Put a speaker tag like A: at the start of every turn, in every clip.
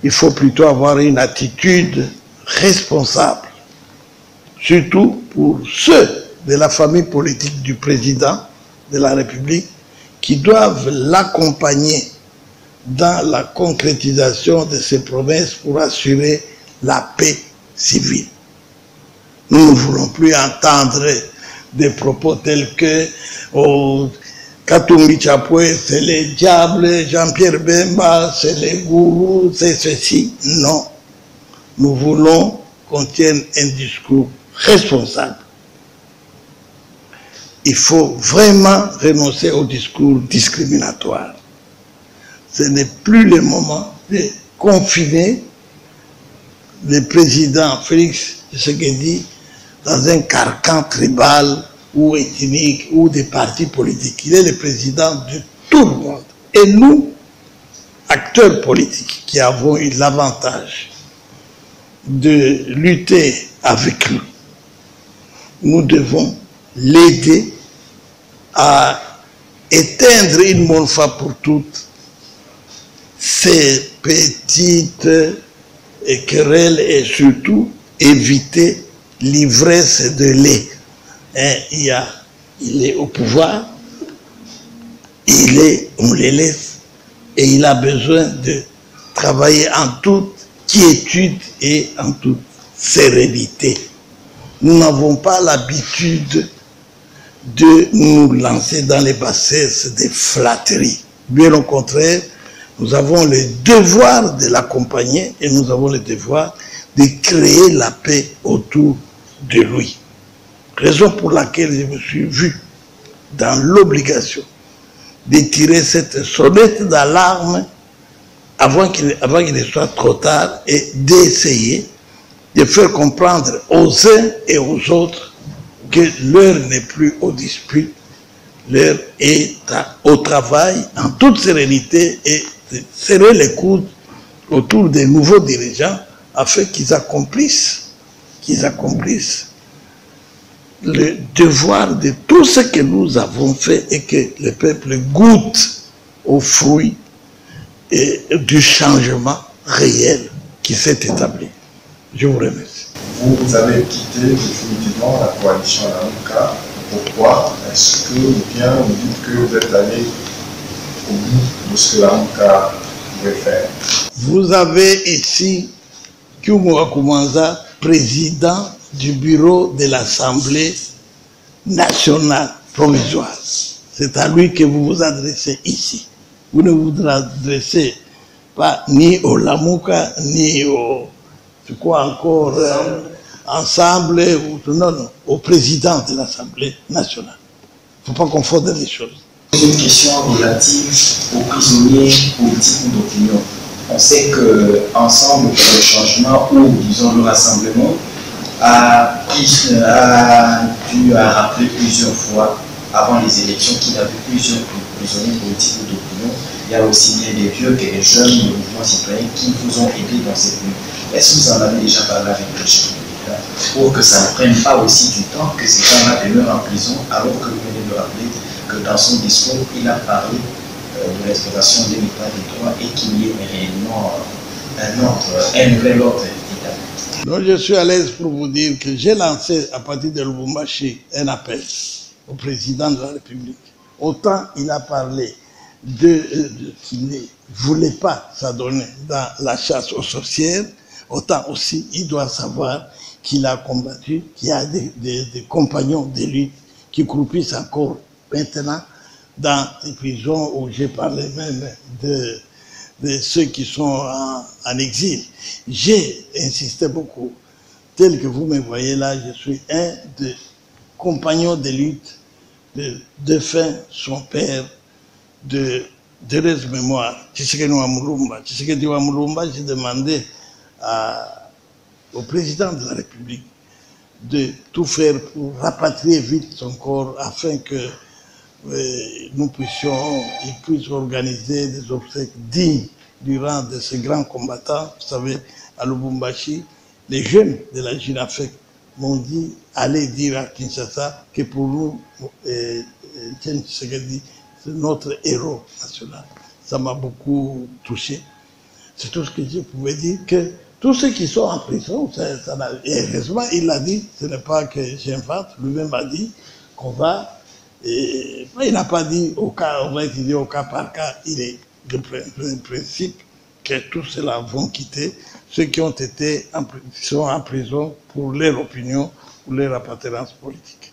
A: il faut plutôt avoir une attitude responsable, surtout pour ceux de la famille politique du président de la République qui doivent l'accompagner dans la concrétisation de ses promesses pour assurer la paix civile. Nous ne voulons plus entendre des propos tels que Katumbi Chapwe, c'est les diables, Jean-Pierre Bemba, c'est les gourous, c'est ceci. Non. Nous voulons qu'on tienne un discours responsable. Il faut vraiment renoncer au discours discriminatoire. Ce n'est plus le moment de confiner le président Félix Tshisekedi dans un carcan tribal ou ethnique ou des partis politiques. Il est le président de tout le monde. Et nous, acteurs politiques qui avons eu l'avantage de lutter avec lui, nous devons l'aider à éteindre une bonne fois pour toutes ces petites querelles et surtout éviter l'ivresse de lait. Il est au pouvoir, on les laisse et il a besoin de travailler en toute quiétude et en toute sérénité. Nous n'avons pas l'habitude de nous lancer dans les bassesses des flatteries. Bien au contraire, nous avons le devoir de l'accompagner et nous avons le devoir de créer la paix autour de lui. Raison pour laquelle je me suis vu dans l'obligation de tirer cette sonnette d'alarme avant qu'il ne soit trop tard et d'essayer de faire comprendre aux uns et aux autres que l'heure n'est plus aux disputes, l'heure est au travail en toute sérénité et de serrer les coudes autour des nouveaux dirigeants afin qu'ils accomplissent le devoir de tout ce que nous avons fait et que le peuple goûte aux fruits et du changement réel qui s'est établi. Je vous remercie.
B: Vous avez quitté définitivement la coalition Lamuka. Pourquoi? Est-ce que, ou bien vous dites que vous êtes allé au bout de ce que Lamuka pouvait faire?
A: Vous avez ici Kyumo Akumanza, président du bureau de l'Assemblée nationale provisoire. C'est à lui que vous vous adressez ici. Vous ne vous adressez pas ni au Lamuka, ni au, c'est quoi encore, ensemble, non, au président de l'Assemblée nationale. Il ne faut pas confondre les choses.
C: Une question relative aux prisonniers politiques d'opinion. On sait qu'ensemble pour le changement ou disons le rassemblement a dû rappeler plusieurs fois avant les élections qu'il y avait plusieurs prisonniers politiques d'opinion. Il y a aussi bien des vieux que des jeunes des mouvements citoyens qui vous ont aidé dans cette lutte. Est-ce que vous en avez déjà parlé avec le chef de l'État pour que ça ne prenne pas aussi du temps que ces gens-là demeurent en prison alors que vous venez de rappeler que dans son discours, il a parlé de l'exploitation de l'État des droits et qu'il y ait réellement un nouvel ordre établi.
A: Donc je suis à l'aise pour vous dire que j'ai lancé à partir de Lubumbashi un appel au président de la République. Autant il a parlé qu'il ne voulait pas s'adonner dans la chasse aux sorcières, autant aussi il doit savoir qu'il a combattu, qu'il y a des compagnons de lutte qui croupissent encore maintenant dans les prisons où j'ai parlé même de ceux qui sont en exil. J'ai insisté beaucoup. Tel que vous me voyez là, je suis un des compagnons de lutte de défunt son père de heureuse mémoire. Tshisekedi Wamulumba. Tshisekedi Wamulumba, j'ai demandé au président de la République de tout faire pour rapatrier vite son corps afin que nous puissions, ils puissent organiser des obsèques dignes du rang de ces grands combattants. Vous savez, à Lubumbashi, les jeunes de la JINAFEC m'ont dit, allez dire à Kinshasa que pour nous, c'est notre héros national. Ça m'a beaucoup touché. C'est tout ce que je pouvais dire, que tous ceux qui sont en prison, et heureusement, il l'a dit, ce n'est pas que j'invente, lui-même a dit qu'on va, et il n'a pas dit au cas, on va étudier au cas par cas, il est le principe que tous ceux-là vont quitter, ceux qui ont été sont en prison pour leur opinion, pour leur appartenance politique.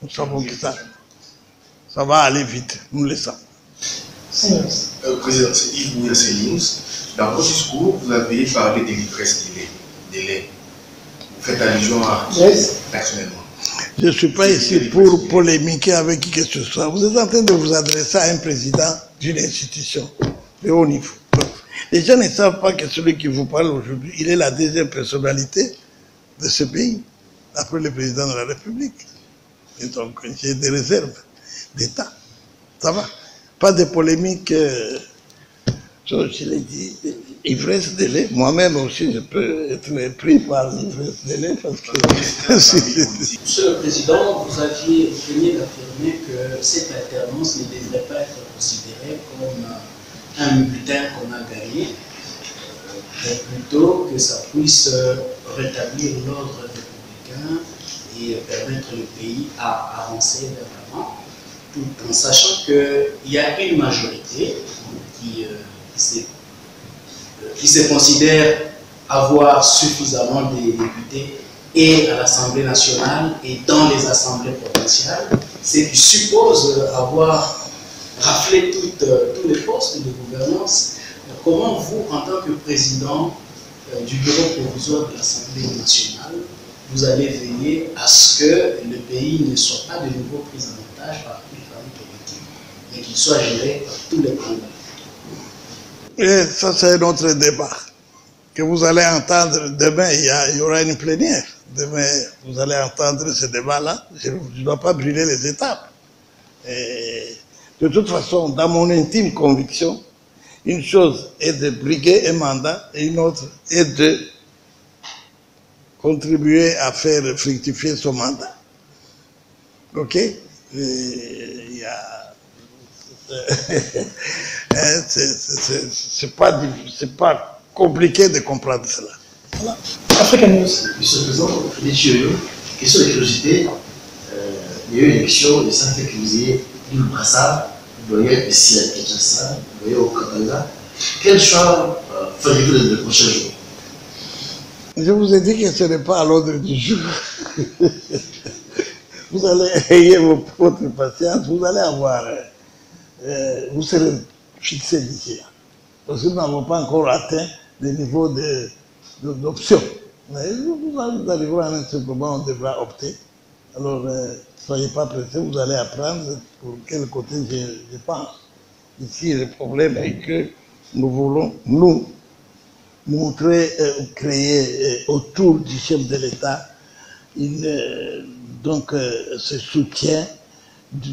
A: Nous savons que ça va aller vite, nous le savons.
B: Président, c'est Yves Bouya Céline. Dans votre discours, vous avez parlé de l'ivresse de lait. Vous faites allusion à personnellement.
A: Je ne suis pas ici pour polémiquer avec qui que ce soit. Vous êtes en train de vous adresser à un président d'une institution de haut niveau. Les gens ne savent pas que celui qui vous parle aujourd'hui, il est la deuxième personnalité de ce pays, après le président de la République. Et donc, j'ai des réserves d'État. Ça va. Pas de polémique, je l'ai dit, ivresse de lait. Moi-même aussi, je peux être pris par l'ivresse de lait parce que...
D: Monsieur le Président, vous veniez d'affirmer que cette alternance ne devrait pas être considérée comme un bulletin qu'on a gagné, mais plutôt que ça puisse rétablir l'ordre républicain et permettre le pays à avancer vers l'avant, tout en sachant qu'il y a une majorité qui se considère avoir suffisamment de députés et à l'Assemblée nationale et dans les assemblées provinciales, ce qui suppose avoir raflé tous les postes de gouvernance. Comment vous, en tant que président du bureau provisoire de l'Assemblée nationale, vous allez veiller à ce que le pays ne soit pas de nouveau pris en otage par une famille politique, mais qu'il soit géré par tous les candidats?
A: Et ça, c'est un autre débat que vous allez entendre demain. Il y aura une plénière. Demain, vous allez entendre ce débat-là. Je ne dois pas brûler les étapes. Et de toute façon, dans mon intime conviction, une chose est de briguer un mandat et une autre est de contribuer à faire fructifier son mandat. Ok? C'est pas compliqué de comprendre cela.
E: Voilà. Africa News. Monsieur le Président, question de curiosité, il y a eu une élection, et ça fait que vous ayez eu le brassard, vous voyez ici à Kinshasa, vous voyez au Katanga. Quel choix faites-vous dans les prochains jours?
A: Je vous ai dit que ce n'est pas à l'ordre du jour. Vous allez ayez votre patience, vous allez avoir, vous serez fixé d'ici. Parce que nous n'avons pas encore atteint le niveau d'option. Mais vous arriverez à un certain moment, on devra opter. Alors, soyez pas pressés, vous allez apprendre pour quel côté je pense. Ici, le problème est que nous voulons, nous, montrer, créer autour du chef de l'État ce soutien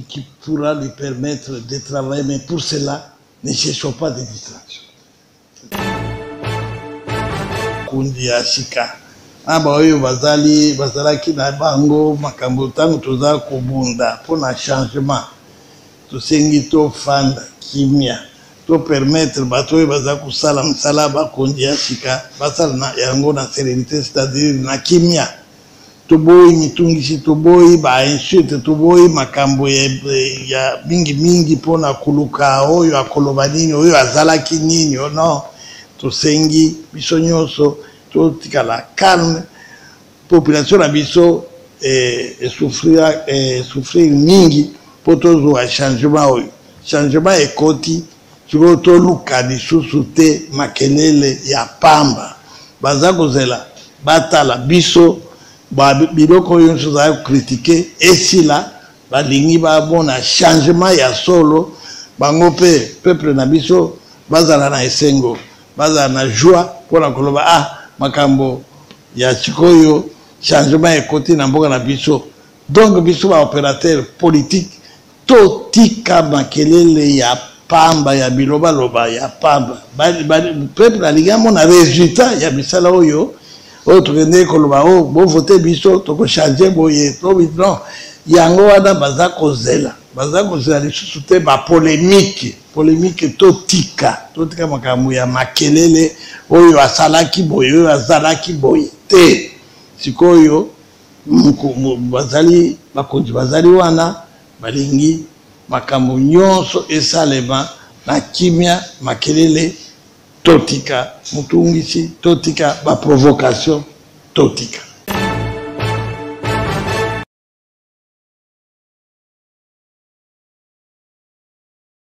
A: qui pourra lui permettre de travailler. Mais pour cela, ne cherchons pas de distraction. Kundi ya shika. Aba oyo bazalaki na bango makambo tango toza kobunda pona changement. Tosengi to fanda kimia. To permettre bato oyo baza kusala msala bakondi ya shika basala na yango na sérénité, c'est-à-dire na kimia. Toboyi mitungisi, toboyi ba insulte, toboyi makambo ya mingi pona kuluka oyo akoloba nini oyo azalaki nini non. Tosengi biso nyonso totikala calme, population na biso souffrir mingi po tozwa changement oyo. Changement ekoti siko toluka lisusu te makelele ya pamba baza kozela batala biso biloko oyo nyonso za critiquer esila balingi babona changement ya solo bango pe peuple na biso bazala na esengo bazala na joie pona koloba makambo ya sikoyo changement ekoti na mboka na biso. Donc biso ba opérateur politique totika makelele ya pamba ya biloba ya pamba peuple alingi na résultat ya bisala oyo tokende koloba bo voter biso toko changer boye non yango wana baza kozela baza kozela lisusu te bapolémike totika makambo ya makelele oyo asalaki boye oyo azalaki boye te sikoyo bakonzi bazali wana balingi makambo nyonso esalema na kimia makelele totika mutungisi totika ba provocation totika